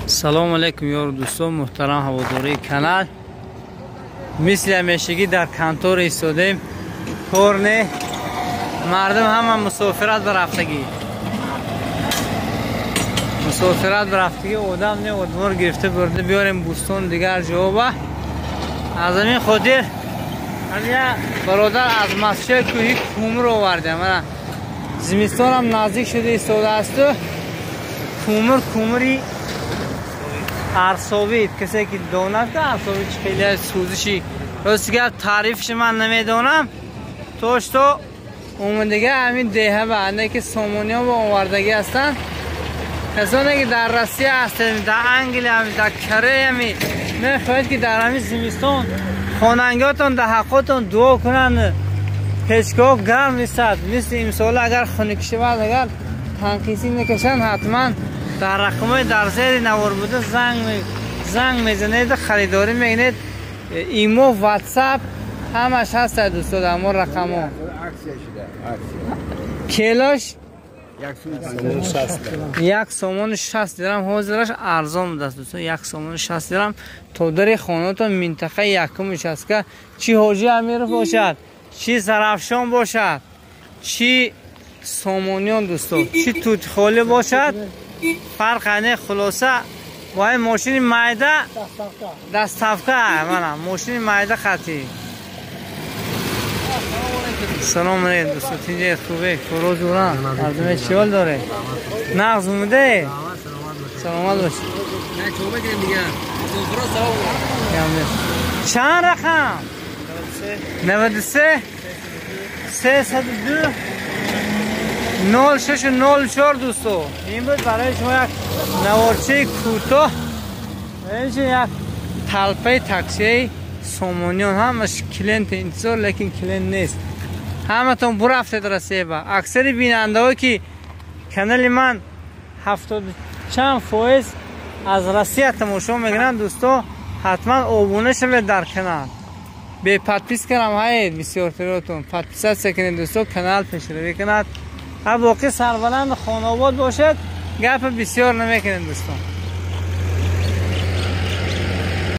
سلام علیکم یار دوستان محترم هواداری کانال. مثل همیشگی در کنتور ایستادیم. پر نه مردم همه مسافرت برفتگی آدم نه ادوار گرفته برده بیاریم بوستون دیگر جواب. از همین خاطر همین برادر از مسجد کوهی کومر آورده. من زمستان هم نزدیک شده ایستاده است و کومری ارساوی کسی که داند که ارساوی خیلی سوزشی راست که تعریفش من نمیدونم. توش تو اومدگی همین دیه بنده که سامونی ها با آوردگی هستن، کسانی که در روسیه هستن، در انگلیس، در کره همی میخواید که در همین زمستان خاننگاتون در حقاتون دعا کنن. پیشگاه گرم نیستد مثل امسال اگر خنک شود، اگر تنقیسی نکشن حتما در رقمای در زیر نوار بوده زنگ میزنید، خریداری میگنید. ایمو واتساپ همش هست دوستان. در ما رقم ها کیلاش یک سامان 60 درم حاضرش ارزان بوده دوستان. یک سامان 60 درم تو در خانه‌تون منطقه یکمش است که چی حاجی امیر باشد، چی زرافشان باشد، چی سامانیان دوستان، چی توت خالی باشد، فرق نه. خلاصه وای ماشین مایده دستافکه منم ماشین مایده خطی. سلام علیکم دوستان، اینجا خوبه کارو دوران مردم چیال داره نغز اومده. سلامت باشی. نه چوب بگیریم دیگه. چند رقم؟ 93 302 0604 دوستو. این بود برای شما یک نوارچه کوتاه، یک تلپه تاکسی سامانیان. همش کلینت انتظار لیکن کلینت نیست. همه تون برفتید رسیه با اکثر بیننده ها که کانال من 70 چند فایز از رسیه تماشا میگنن دوستو، حتما آبونه شوید در کانال. به پادپیس کردم های بسیار تراتون پادپیس سکنید دوستو، کانال پیشروی کند. باقی سربلند خانواد باشد گپ بسیار نمیکنید دوستان.